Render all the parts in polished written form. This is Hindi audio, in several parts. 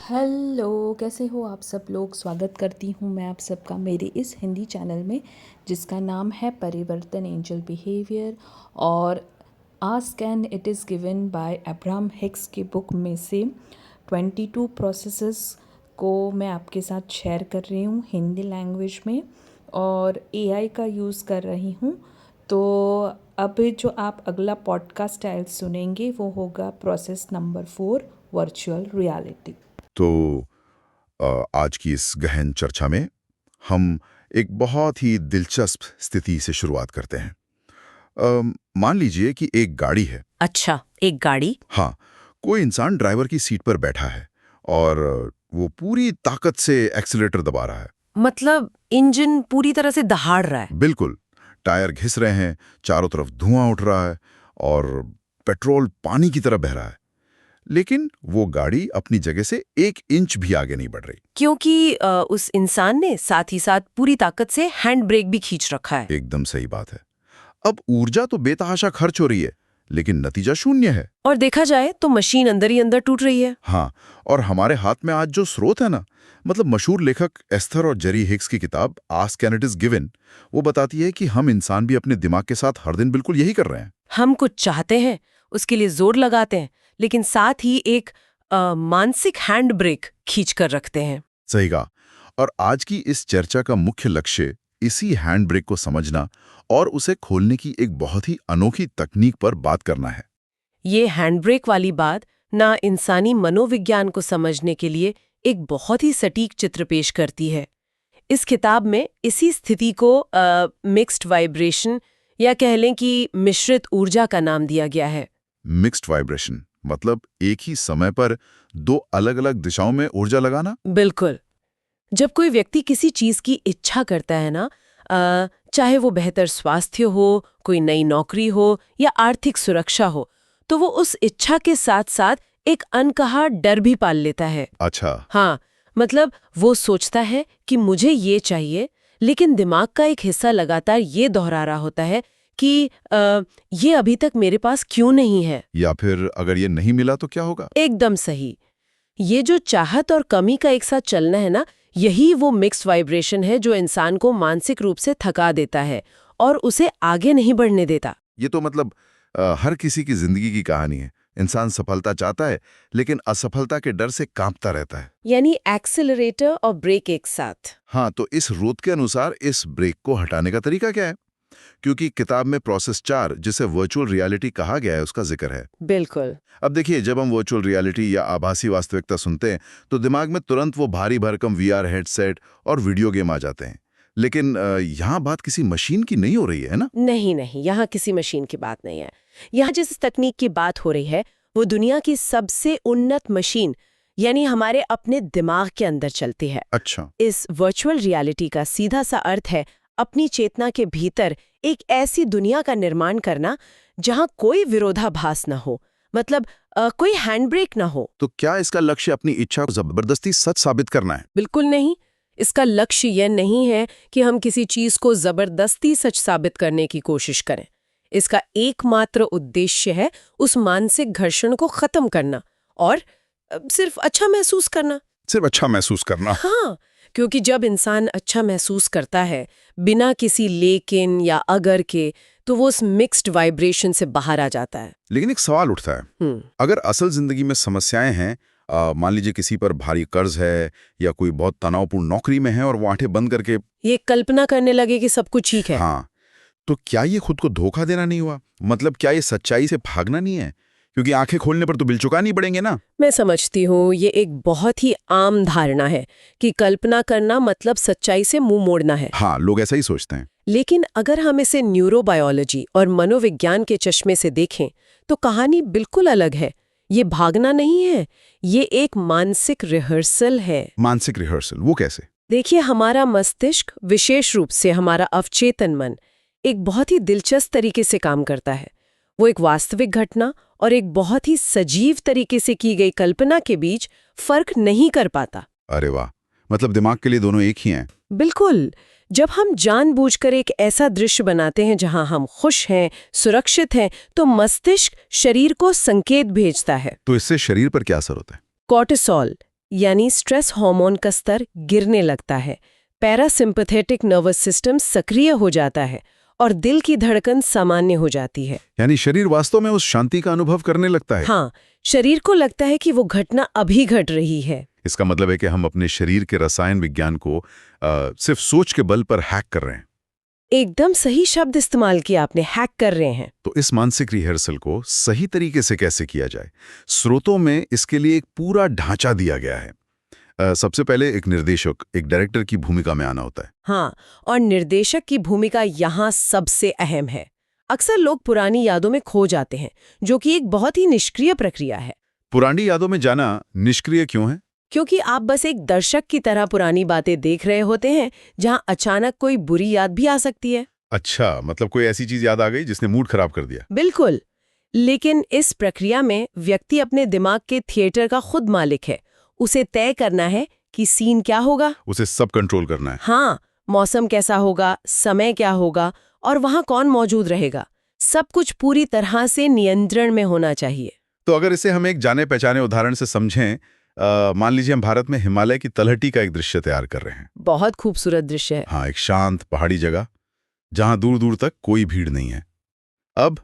हेलो, कैसे हो आप सब लोग। स्वागत करती हूँ मैं आप सबका मेरे इस हिंदी चैनल में जिसका नाम है परिवर्तन एंजल बिहेवियर। और ask and it is given by Abraham Hicks की बुक में से 22 प्रोसेसेस को मैं आपके साथ शेयर कर रही हूँ हिंदी लैंग्वेज में और एआई का यूज़ कर रही हूँ। तो अब जो आप अगला पॉडकास्ट स्टाइल सुनेंगे वो होगा प्रोसेस नंबर 4 वर्चुअल रियलिटी। तो आज की इस गहन चर्चा में हम एक बहुत ही दिलचस्प स्थिति से शुरुआत करते हैं। मान लीजिए कि एक गाड़ी है। अच्छा, एक गाड़ी? हाँ, कोई इंसान ड्राइवर की सीट पर बैठा है और वो पूरी ताकत से एक्सीलरेटर दबा रहा है। मतलब इंजन पूरी तरह से दहाड़ रहा है। बिल्कुल, टायर घिस रहे हैं, चारों तरफ धुआं उठ रहा है और पेट्रोल पानी की तरह बह रहा है। लेकिन वो गाड़ी अपनी जगह से 1 इंच भी आगे नहीं बढ़ रही। क्योंकि उस इंसान ने साथ ही साथ पूरी ताकत से हैंड ब्रेक भी खींच रखा है। एकदम सही बात है। अब ऊर्जा तो बेतहाशा खर्च हो रही है, लेकिन नतीजा शून्य है। और देखा जाए तो मशीन अंदर ही अंदर टूट रही है। हाँ, और हमारे हाथ में आज जो स्रोत है ना, मतलब मशहूर लेखक एस्थर और जेरी हिक्स की किताब ask and it is given, वो बताती है कि हम इंसान भी अपने दिमाग के साथ हर दिन बिल्कुल यही कर रहे हैं। हम कुछ चाहते हैं, उसके लिए जोर लगाते हैं, लेकिन साथ ही एक मानसिक हैंड ब्रेक खींच कर रखते हैं। सही कहा। और आज की इस चर्चा का मुख्य लक्ष्य इसी हैंड ब्रेक को समझना और उसे खोलने की एक बहुत ही अनोखी तकनीक पर बात करना है। ये हैंड ब्रेक वाली बात ना इंसानी मनोविज्ञान को समझने के लिए एक बहुत ही सटीक चित्र पेश करती है। इस किताब में इसी स्थिति को मिक्स्ड वाइब्रेशन या कह लें कि मिश्रित ऊर्जा का नाम दिया गया है। मिक्स्ड वाइब्रेशन मतलब एक ही समय पर 2 अलग-अलग दिशाओं में ऊर्जा लगाना। बिल्कुल। जब कोई व्यक्ति किसी चीज की इच्छा करता है ना, चाहे वो बेहतर स्वास्थ्य हो, कोई नई नौकरी हो या आर्थिक सुरक्षा हो, तो वो उस इच्छा के साथ साथ एक अनकहा डर भी पाल लेता है। अच्छा। हाँ, मतलब वो सोचता है कि मुझे ये चाहिए, लेकिन दिमाग का एक हिस्सा लगातार ये दोहरा रहा होता है कि ये अभी तक मेरे पास क्यों नहीं है। या फिर अगर ये नहीं मिला तो क्या होगा? एकदम सही। ये जो चाहत और कमी का एक साथ चलना है ना, यही वो मिक्स्ड वाइब्रेशन है जो इंसान को मानसिक रूप से थका देता है और उसे आगे नहीं बढ़ने देता। ये तो मतलब हर किसी की जिंदगी की कहानी है। इंसान सफलता चाहता है, लेकिन असफलता के डर से कांपता रहता है। यानी एक्सेलरेटर और ब्रेक एक साथ। हाँ, तो इस रूट के अनुसार इस ब्रेक को हटाने का तरीका क्या है? क्योंकि किताब में प्रोसेस 4, जिसे वर्चुअल रियलिटी कहा गया है, उसका जिक्र है। बिल्कुल। अब देखिए, जब हम वर्चुअल रियलिटी या आभासी वास्तविकता सुनते हैं तो दिमाग में तुरंत वो भारी भरकम वीआर हेडसेट और वीडियो गेम आ जाते हैं। लेकिन यहाँ बात किसी मशीन की नहीं हो रही है ना? नहीं नहीं, यहाँ किसी मशीन की बात नहीं है। यहाँ जिस तकनीक की बात हो रही है वो दुनिया की सबसे उन्नत मशीन यानी हमारे अपने दिमाग के अंदर चलती है। अच्छा। इस वर्चुअल रियलिटी का सीधा सा अर्थ है अपनी चेतना के भीतर एक ऐसी दुनिया का निर्माण करना जहाँ कोई विरोधाभास न हो, मतलब कोई हैंड ब्रेक ना हो। तो क्या इसका लक्ष्य अपनी इच्छा को जबरदस्ती सच साबित करना है? बिल्कुल नहीं। इसका लक्ष्य यह नहीं है कि हम किसी चीज को जबरदस्ती सच साबित करने की कोशिश करें। इसका एकमात्र उद्देश्य है उस मानसिक घर्षण को खत्म करना और सिर्फ अच्छा महसूस करना। सिर्फ अच्छा महसूस करना? हाँ, क्योंकि जब इंसान अच्छा महसूस करता है बिना किसी लेकिन या अगर के, तो वो उस मिक्स्ड वाइब्रेशन से बाहर आ जाता है। लेकिन एक सवाल उठता है, अगर असल जिंदगी में समस्याएं हैं, मान लीजिए किसी पर भारी कर्ज है या कोई बहुत तनावपूर्ण नौकरी में है और वो आंखें बंद करके ये कल्पना करने लगे कि सब कुछ ठीक है। हाँ, तो क्या ये खुद को धोखा देना नहीं हुआ? मतलब क्या ये सच्चाई से भागना नहीं है? क्योंकि आंखें खोलने पर तो बिल चुकानी पड़ेंगे ना। मैं समझती हूँ, ये एक बहुत ही आम धारणा है कि कल्पना करना मतलब सच्चाई से मुंह मोड़ना है। हाँ, लोग ऐसा ही सोचते हैं। लेकिन अगर हम इसे न्यूरोबायोलॉजी और मनोविज्ञान के चश्मे से देखें तो कहानी बिल्कुल अलग है। ये भागना नहीं है, ये एक मानसिक रिहर्सल है। मानसिक रिहर्सल, वो कैसे? देखिए, हमारा मस्तिष्क, विशेष रूप से हमारा अवचेतन मन, एक बहुत ही दिलचस्प तरीके से काम करता है। वो एक वास्तविक घटना और एक बहुत ही सजीव तरीके से की गई कल्पना के बीच फर्क नहीं कर पाता। अरे वाह, मतलब दिमाग के लिए दोनों एक ही हैं। बिल्कुल। जब हम जानबूझकर एक ऐसा दृश्य बनाते हैं जहां हम खुश हैं, सुरक्षित हैं, तो मस्तिष्क शरीर को संकेत भेजता है। तो इससे शरीर पर क्या असर होता है? कॉर्टिसोल, यानी स्ट्रेस हार्मोन का स्तर गिरने लगता है, पैरासिम्पैथेटिक नर्वस सिस्टम सक्रिय हो जाता है और दिल की धड़कन सामान्य हो जाती है। यानी शरीर वास्तव में उस शांति का अनुभव करने लगता है। हाँ, शरीर को लगता है कि वो घटना अभी घट रही है। इसका मतलब है कि हम अपने शरीर के रसायन विज्ञान को सिर्फ सोच के बल पर हैक कर रहे हैं। एकदम सही शब्द इस्तेमाल किया आपने, हैक कर रहे हैं। तो इस मानसिक रिहर्सल को सही तरीके से कैसे किया जाए? स्रोतों में इसके लिए एक पूरा ढांचा दिया गया है। सबसे पहले एक निर्देशक, एक डायरेक्टर की भूमिका में आना होता है। हाँ, और निर्देशक की भूमिका यहाँ सबसे अहम है। अक्सर लोग पुरानी यादों में खो जाते हैं, जो कि एक बहुत ही निष्क्रिय प्रक्रिया है। पुरानी यादों में जाना निष्क्रिय क्यों है? क्योंकि आप बस एक दर्शक की तरह पुरानी बातें देख रहे होते हैं, जहाँ अचानक कोई बुरी याद भी आ सकती है। अच्छा, मतलब कोई ऐसी चीज याद आ गई जिसने मूड खराब कर दिया। बिल्कुल। लेकिन इस प्रक्रिया में व्यक्ति अपने दिमाग के थिएटर का खुद मालिक है। उसे तय करना है कि सीन क्या होगा। उसे सब कंट्रोल करना है। हाँ, मौसम कैसा होगा, समय क्या होगा और वहाँ कौन मौजूद रहेगा। सब कुछ पूरी तरह से नियंत्रण में होना चाहिए। तो अगर इसे हम एक जाने पहचाने उदाहरण से समझें, मान लीजिए हम भारत में हिमालय की तलहटी का एक दृश्य तैयार कर रहे हैं। बहुत खूबसूरत दृश्य है। हाँ, एक शांत पहाड़ी जगह जहां दूर दूर तक कोई भीड़ नहीं है। अब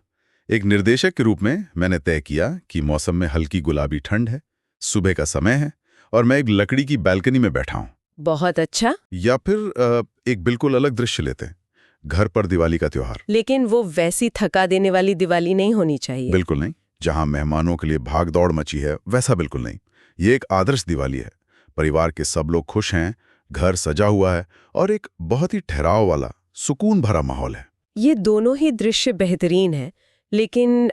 एक निर्देशक के रूप में मैंने तय किया कि मौसम में हल्की गुलाबी ठंड है, सुबह का समय है और मैं एक लकड़ी की बालकनी में बैठा हूं। बहुत अच्छा। या फिर एक बिल्कुल अलग दृश्य लेते हैं, घर पर दिवाली का त्योहार। लेकिन वो वैसी थका देने वाली दिवाली नहीं होनी चाहिए। बिल्कुल नहीं। जहां मेहमानों के लिए भाग दौड़ मची है, वैसा बिल्कुल नहीं। ये एक आदर्श दिवाली है। परिवार के सब लोग खुश हैं, घर सजा हुआ है और एक बहुत ही ठहराव वाला, सुकून भरा माहौल है। ये दोनों ही दृश्य बेहतरीन है, लेकिन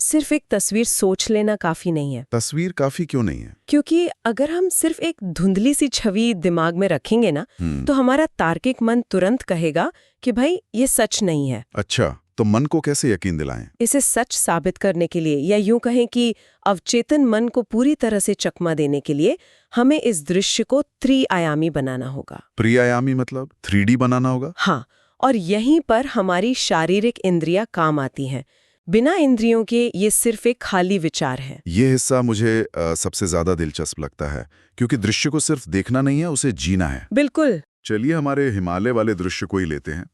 सिर्फ एक तस्वीर सोच लेना काफी नहीं है। तस्वीर काफी क्यों नहीं है? क्योंकि अगर हम सिर्फ एक धुंधली सी छवि दिमाग में रखेंगे ना, तो हमारा तार्किक मन तुरंत कहेगा कि भाई ये सच नहीं है। अच्छा, तो मन को कैसे यकीन दिलाएं? इसे सच साबित करने के लिए, या यूं कहें कि अवचेतन मन को पूरी तरह से चकमा देने के लिए, हमें इस दृश्य को त्रिआयामी बनाना होगा। त्रिआयामी मतलब 3D बनाना होगा? हाँ, और यहीं पर हमारी शारीरिक इंद्रियां काम आती हैं। बिना इंद्रियों के ये सिर्फ एक खाली विचार है। ये हिस्सा मुझे सबसे ज्यादा दिलचस्प लगता है, क्योंकि दृश्य को सिर्फ देखना नहीं है, उसे जीना है। बिल्कुल। चलिए हमारे हिमालय वाले दृश्य को ही लेते हैं।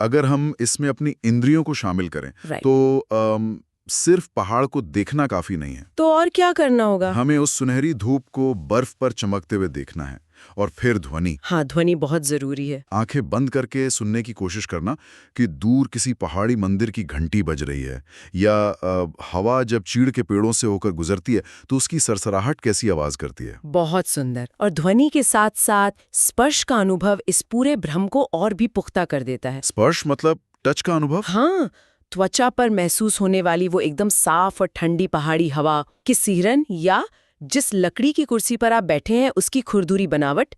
अगर हम इसमें अपनी इंद्रियों को शामिल करें, तो सिर्फ पहाड़ को देखना काफी नहीं है। तो और क्या करना होगा? हमें उस सुनहरी धूप को बर्फ पर चमकते हुए देखना है। और फिर ध्वनि। हाँ, ध्वनि बहुत जरूरी है। आंखें बंद करके सुनने की कोशिश करना कि दूर किसी पहाड़ी मंदिर की घंटी बज रही है, या हवा जब चीड़ के पेड़ों से होकर गुजरती है तो उसकी सरसराहट कैसी आवाज करती है। बहुत सुंदर। और ध्वनि के साथ साथ स्पर्श का अनुभव इस पूरे भ्रम को और भी पुख्ता कर देता है। स्पर्श मतलब टच का अनुभव? हाँ, त्वचा पर महसूस होने वाली वो एकदम साफ और ठंडी पहाड़ी हवा की सिहरन, या जिस लकड़ी की कुर्सी पर आप बैठे हैं उसकी खुरदुरी बनावट।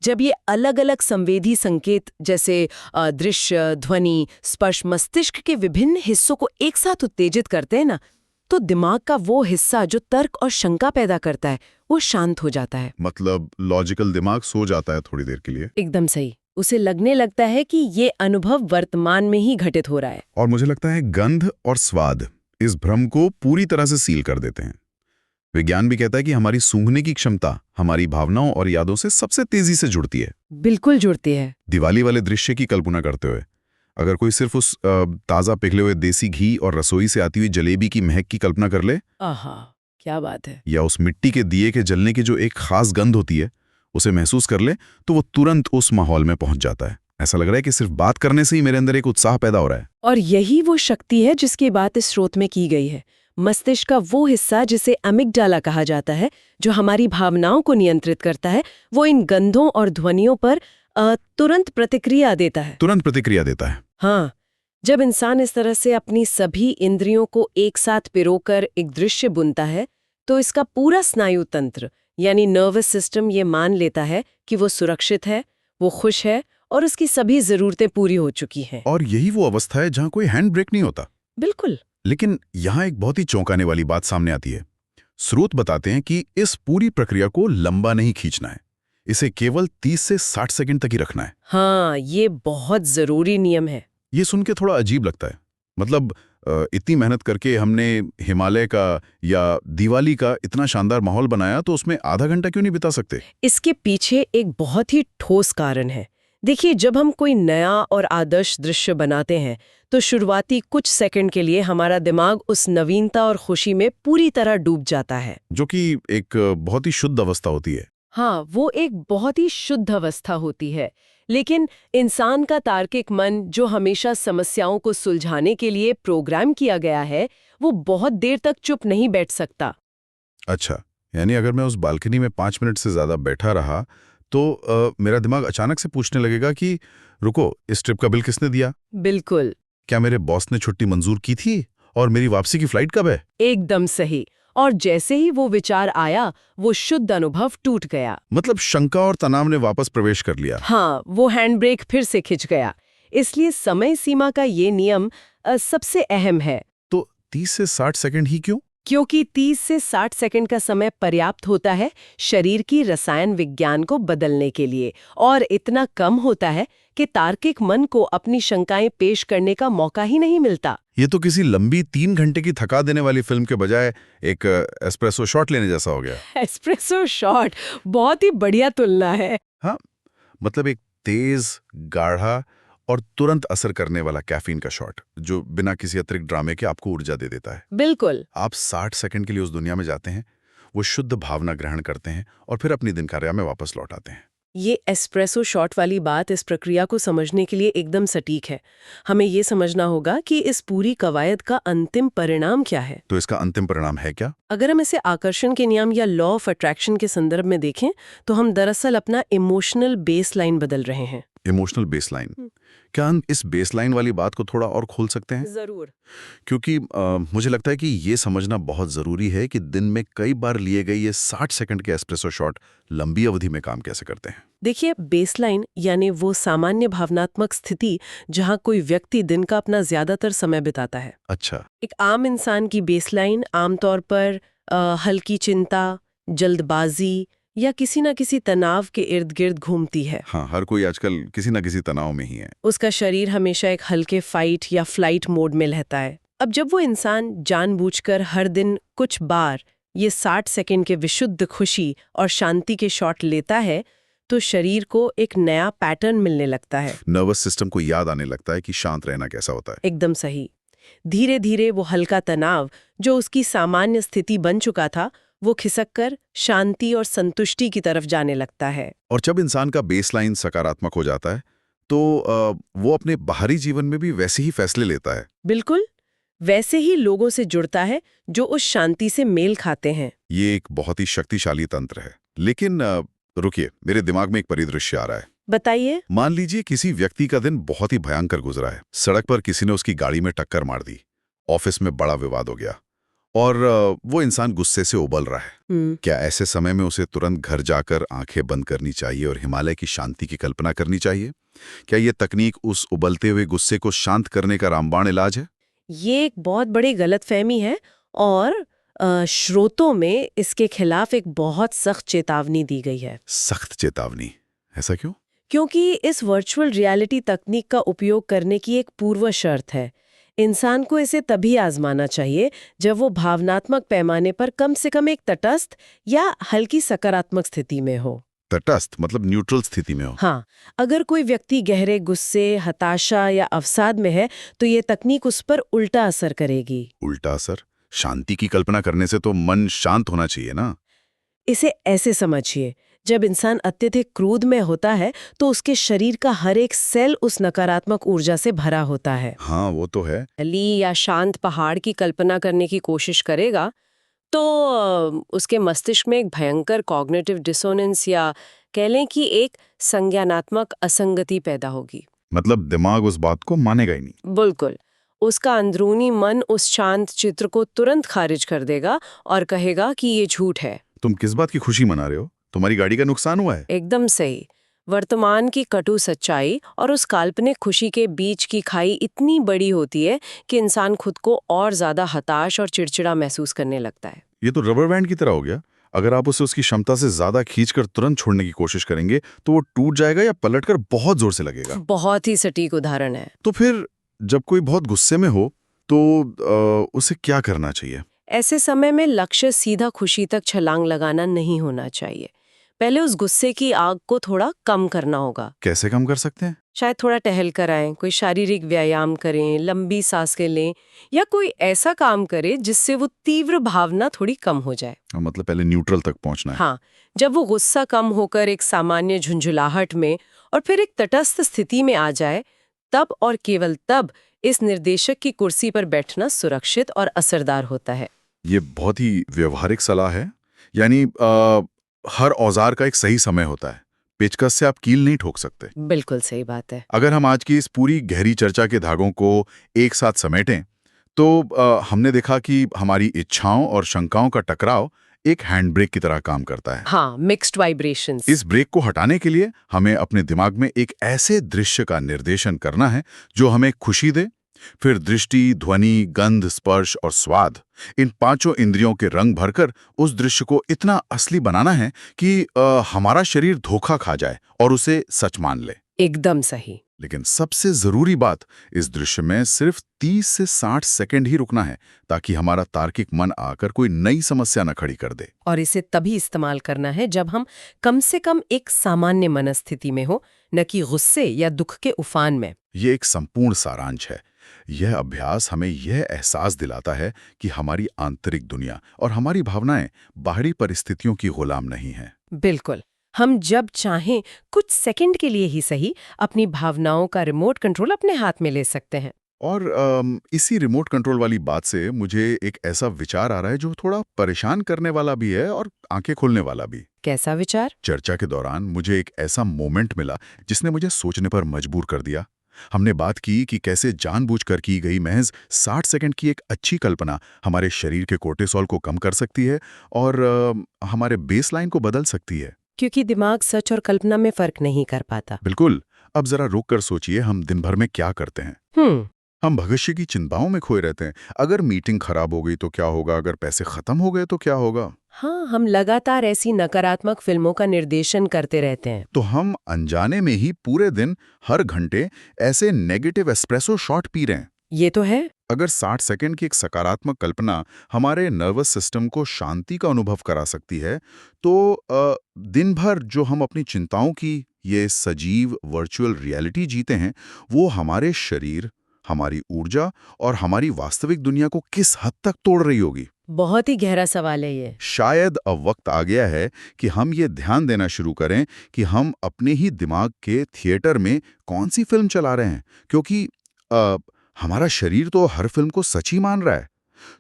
जब ये अलग अलग संवेदी संकेत जैसे दृश्य, ध्वनि, स्पर्श मस्तिष्क के विभिन्न हिस्सों को एक साथ उत्तेजित करते हैं ना, तो दिमाग का वो हिस्सा जो तर्क और शंका पैदा करता है वो शांत हो जाता है। मतलब लॉजिकल दिमाग सो जाता है थोड़ी देर के लिए। एकदम सही। उसे लगने लगता है कि ये अनुभव वर्तमान में ही घटित हो रहा है। और मुझे लगता है गंध और स्वाद इस भ्रम को पूरी तरह से सील कर देते हैं। विज्ञान भी कहता है कि हमारी सूंघने की क्षमता हमारी भावनाओं और यादों से सबसे तेजी से जुड़ती है। बिल्कुल जुड़ती है। दिवाली वाले दृश्य की कल्पना करते हुए अगर कोई सिर्फ उस ताज़ा पिघले हुए देसी घी और रसोई से आती हुई जलेबी की महक की कल्पना कर ले, आहा, क्या बात है। या उस मिट्टी के दिए के जलने की जो एक खास गंध होती है उसे महसूस कर ले, तो वो तुरंत उस माहौल में पहुंच जाता है। ऐसा लग रहा है कि सिर्फ बात करने से ही मेरे अंदर एक उत्साह पैदा हो रहा है। और यही वो शक्ति है जिसकी बात इस स्रोत में की गई है। मस्तिष्क का वो हिस्सा जिसे अमिगडाला कहा जाता है, जो हमारी भावनाओं को नियंत्रित करता है, वो इन गंधों और ध्वनियों पर तुरंत प्रतिक्रिया देता है। हाँ, जब इंसान इस तरह से अपनी सभी इंद्रियों को एक साथ पिरोकर एक दृश्य बुनता है, तो इसका पूरा स्नायु तंत्र यानी नर्वस सिस्टम ये मान लेता है कि वो सुरक्षित है, वो खुश है और उसकी सभी जरूरतें पूरी हो चुकी हैं। और यही वो अवस्था है जहां कोई हैंड ब्रेक नहीं होता। बिल्कुल। लेकिन यहां एक बहुत ही चौंकाने वाली बात सामने आती है। स्रोत बताते हैं कि इस पूरी प्रक्रिया को लंबा नहीं खींचना है, इसे केवल 30 से 60 सेकंड तक ही रखना है। हाँ, ये बहुत जरूरी नियम है। ये सुन के थोड़ा अजीब लगता है। मतलब इतनी मेहनत करके हमने हिमालय का या दिवाली का इतना शानदार माहौल बनाया, तो उसमें आधा घंटा क्यों नहीं बिता सकते? इसके पीछे एक बहुत ही ठोस कारण है। देखिए, जब हम कोई नया और आदर्श दृश्य बनाते हैं तो शुरुआती कुछ सेकंड के लिए हमारा दिमाग उस नवीनता और खुशी में पूरी तरह डूब जाता है, जो कि एक बहुत ही शुद्ध अवस्था होती है। हाँ, वो एक बहुत ही शुद्ध अवस्था होती है। लेकिन इंसान का तार्किक मन, जो हमेशा समस्याओं को सुलझाने के लिए प्रोग्राम किया गया है, वो बहुत देर तक चुप नहीं बैठ सकता। अच्छा, यानी अगर मैं उस बालकनी में 5 मिनट से ज़्यादा बैठा रहा तो मेरा दिमाग अचानक से पूछने लगेगा कि रुको, इस ट्रिप का बिल किसने दिया? बिल्कुल, क्या मेरे बॉस ने छुट्टी मंजूर की थी? और मेरी वापसी की फ्लाइट कब है? एकदम सही। और जैसे ही वो विचार आया, वो शुद्ध अनुभव टूट गया। मतलब शंका और तनाव ने वापस प्रवेश कर लिया। हाँ, वो हैंड ब्रेक फिर से खिंच गया। इसलिए समय सीमा का ये नियम सबसे अहम है। तो 30 से 60 सेकंड ही क्यों? क्योंकि 30 से 60 सेकंड का समय पर्याप्त होता है शरीर की रसायन विज्ञान को बदलने के लिए, और इतना कम होता है कि तार्किक मन को अपनी शंकाएं पेश करने का मौका ही नहीं मिलता। ये तो किसी लंबी 3 घंटे की थका देने वाली फिल्म के बजाय एक एस्प्रेसो शॉट लेने जैसा हो गया। एस्प्रेसो शॉट बहुत ही बढ़िया तुलना है। हाँ, मतलब एक तेज, गाढ़ा और तुरंत असर करने वाला कैफीन का शॉट, जो बिना किसी अतिरिक्त ड्रामे के आपको ऊर्जा दे देता है। बिल्कुल। आप 60 सेकंड के लिए उस दुनिया में जाते हैं, वो शुद्ध भावना ग्रहण करते हैं और फिर अपनी दिनचर्या में वापस लौट आते हैं। ये एस्प्रेसो शॉट वाली बात इस प्रक्रिया को समझने के लिए एकदम सटीक है। हमें ये समझना होगा कि इस पूरी कवायद का अंतिम परिणाम क्या है। तो इसका अंतिम परिणाम है क्या? अगर हम इसे आकर्षण के नियम या लॉ ऑफ अट्रैक्शन के संदर्भ में देखें, तो हम दरअसल अपना इमोशनल बेसलाइन बदल रहे हैं। Emotional baseline. क्या हम इस बेसलाइन वाली बात को थोड़ा और खोल सकते हैं? जरूर। क्योंकि मुझे लगता है कि ये समझना बहुत ज़रूरी है कि दिन में कई बार लिए गए ये 60 सेकंड के एस्प्रेसो शॉट लंबी अवधि में काम कैसे करते हैं। देखिए, बेसलाइन यानी वो सामान्य भावनात्मक स्थिति जहां कोई व्यक्ति दिन का अपना ज्यादातर समय बिताता है। अच्छा। एक आम इंसान की बेसलाइन आमतौर पर हल्की चिंता, जल्दबाजी या किसी न किसी तनाव के इर्द गिर्द घूमती है। हाँ, हर कोई आजकल किसी न किसी तनाव में ही है। उसका शरीर हमेशा एक हल्के फाइट या फ्लाइट मोड में रहता है। अब जब वो इंसान जानबूझकर हर दिन कुछ बार ये 60 सेकंड के विशुद्ध खुशी और शांति के शॉट लेता है, तो शरीर को एक नया पैटर्न मिलने लगता है। नर्वस सिस्टम को याद आने लगता है कि शांत रहना कैसा होता है। एकदम सही। धीरे धीरे वो हल्का तनाव, जो उसकी सामान्य स्थिति बन चुका था, वो खिसककर शांति और संतुष्टि की तरफ जाने लगता है। और जब इंसान का बेसलाइन सकारात्मक हो जाता है तो वो अपने बाहरी जीवन में भी वैसे ही फैसले लेता है। बिल्कुल, वैसे ही लोगों से जुड़ता है जो उस शांति से मेल खाते हैं। ये एक बहुत ही शक्तिशाली तंत्र है। लेकिन रुकिए, मेरे दिमाग में एक परिदृश्य आ रहा है। बताइए। मान लीजिए किसी व्यक्ति का दिन बहुत ही भयंकर गुजरा है। सड़क पर किसी ने उसकी गाड़ी में टक्कर मार दी, ऑफिस में बड़ा विवाद हो गया और वो इंसान गुस्से से उबल रहा है। क्या ऐसे समय में उसे तुरंत घर जाकर आंखें बंद करनी चाहिए और हिमालय की शांति की कल्पना करनी चाहिए? क्या ये तकनीक उस उबलते हुए गुस्से को शांत करने का रामबाण इलाज है? ये एक बहुत बड़ी गलतफहमी है और स्रोतों में इसके खिलाफ एक बहुत सख्त चेतावनी दी गई है। सख्त चेतावनी? ऐसा क्यों? क्योंकि इस वर्चुअल रियलिटी तकनीक का उपयोग करने की एक पूर्व शर्त है। इंसान को इसे तभी आजमाना चाहिए जब वो भावनात्मक पैमाने पर कम से कम एक तटस्थ या हल्की सकारात्मक स्थिति में हो। तटस्थ मतलब न्यूट्रल स्थिति में हो? हाँ, अगर कोई व्यक्ति गहरे गुस्से, हताशा या अवसाद में है, तो ये तकनीक उस पर उल्टा असर करेगी। उल्टा असर? शांति की कल्पना करने से तो मन शांत होना चाहिए ना? इसे ऐसे समझिए, जब इंसान अत्यधिक क्रोध में होता है तो उसके शरीर का हर एक सेल उस नकारात्मक ऊर्जा से भरा होता है। हाँ, वो तो है। ली या शांत पहाड़ की कल्पना करने की कोशिश करेगा तो उसके मस्तिष्क में एक भयंकर कॉग्निटिव डिसोनेंस या कह लें कि एक संज्ञानात्मक असंगति पैदा होगी। मतलब दिमाग उस बात को मानेगा ही नहीं। बिल्कुल, उसका अंदरूनी मन उस शांत चित्र को तुरंत खारिज कर देगा और कहेगा कि ये झूठ है। तुम किस बात की खुशी मना रहे हो? तुम्हारी गाड़ी का नुकसान हुआ है। एकदम सही। वर्तमान की कटु सच्चाई और उस काल्पनिक खुशी के बीच की खाई इतनी बड़ी होती है कि इंसान खुद को और ज्यादा हताश और चिड़चिड़ा महसूस करने लगता है। ये तो रबर बैंड की तरह हो गया। अगर आप उसे उसकी क्षमता से ज्यादा खींचकर तुरंत छोड़ने की कोशिश करेंगे तो वो टूट जाएगा या पलटकर बहुत जोर से लगेगा। बहुत ही सटीक उदाहरण है। तो फिर जब कोई बहुत गुस्से में हो तो उसे क्या करना चाहिए? ऐसे समय में लक्ष्य सीधा खुशी तक छलांग लगाना नहीं होना चाहिए। पहले उस गुस्से की आग को थोड़ा कम करना होगा। कैसे कम कर सकते हैं? शायद थोड़ा टहल कर आएं, कोई शारीरिक व्यायाम करें, लंबी सांसें लें या कोई ऐसा काम करें जिससे वो तीव्र भावना थोड़ी कम हो जाए। मतलब पहले न्यूट्रल तक पहुंचना है। हाँ, जब वो गुस्सा कम होकर एक सामान्य झुंझुलाहट में और फिर एक तटस्थ स्थिति में आ जाए, तब और केवल तब इस निर्देशक की कुर्सी पर बैठना सुरक्षित और असरदार होता है। ये बहुत ही व्यवहारिक सलाह है। यानी हर औजार का एक सही समय होता है। पेचकस से आप कील नहीं ठोक सकते। बिल्कुल सही बात है। अगर हम आज की इस पूरी गहरी चर्चा के धागों को एक साथ समेटें, तो हमने देखा कि हमारी इच्छाओं और शंकाओं का टकराव एक हैंड ब्रेक की तरह काम करता है। हाँ, मिक्स्ड वाइब्रेशंस। इस ब्रेक को हटाने के लिए हमें अपने दिमाग में एक ऐसे दृश्य का निर्देशन करना है जो हमें खुशी दे। फिर दृष्टि, ध्वनि, गंध, स्पर्श और स्वाद, इन पांचों इंद्रियों के रंग भरकर उस दृश्य को इतना असली बनाना है कि हमारा शरीर धोखा खा जाए और उसे सच मान ले। एकदम सही। लेकिन सबसे जरूरी बात, इस दृश्य में सिर्फ 30 से 60 सेकंड ही रुकना है, ताकि हमारा तार्किक मन आकर कोई नई समस्या न खड़ी कर दे। और इसे तभी इस्तेमाल करना है जब हम कम से कम एक सामान्य मनस्थिति में हो, न कि गुस्से या दुख के उफान में। ये एक संपूर्ण सारांश है। यह अभ्यास हमें यह एहसास दिलाता है कि हमारी आंतरिक दुनिया और हमारी भावनाएं बाहरी परिस्थितियों की गुलाम नहीं हैं। बिल्कुल। हम जब चाहें कुछ सेकंड के लिए ही सही अपनी भावनाओं का रिमोट कंट्रोल अपने हाथ में ले सकते हैं। और इसी रिमोट कंट्रोल वाली बात से मुझे एक ऐसा विचार आ रहा है जो थोड़ा परेशान करने वाला भी है और आंखें खोलने वाला भी। कैसा विचार? चर्चा के दौरान मुझे एक ऐसा मोमेंट मिला जिसने मुझे सोचने पर मजबूर कर दिया। हमने बात की कि कैसे जानबूझकर की गई महज 60 सेकंड की एक अच्छी कल्पना हमारे शरीर के कोर्टिसोल को कम कर सकती है और हमारे बेसलाइन को बदल सकती है। क्योंकि दिमाग सच और कल्पना में फर्क नहीं कर पाता। बिल्कुल। अब जरा रुक कर सोचिए, हम दिन भर में क्या करते हैं? हम भविष्य की चिंताओं में खोए रहते हैं। अगर मीटिंग खराब हो गई तो क्या होगा? अगर पैसे खत्म हो गए तो क्या होगा? हाँ, हम लगातार ऐसी नकारात्मक फिल्मों का निर्देशन करते रहते हैं। तो हम अनजाने में ही पूरे दिन, हर घंटे ऐसे नेगेटिव एस्प्रेसो शॉट पी रहे हैं। ये तो है। अगर 60 सेकंड की एक सकारात्मक कल्पना हमारे नर्वस सिस्टम को शांति का अनुभव करा सकती है, तो दिन भर जो हम अपनी चिंताओं की ये सजीव वर्चुअल रियलिटी जीते हैं, वो हमारे शरीर, हमारी ऊर्जा और हमारी वास्तविक दुनिया को किस हद तक तोड़ रही होगी? बहुत ही गहरा सवाल है ये। शायद अब वक्त आ गया है कि हम ये ध्यान देना शुरू करें कि हम अपने ही दिमाग के थिएटर में कौन सी फिल्म चला रहे हैं, क्योंकि हमारा शरीर तो हर फिल्म को सच ही मान रहा है।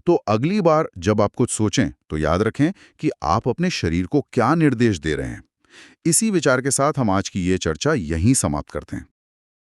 तो अगली बार जब आप कुछ सोचें तो याद रखें कि आप अपने शरीर को क्या निर्देश दे रहे हैं। इसी विचार के साथ हम आज की ये चर्चा यहीं समाप्त करते हैं।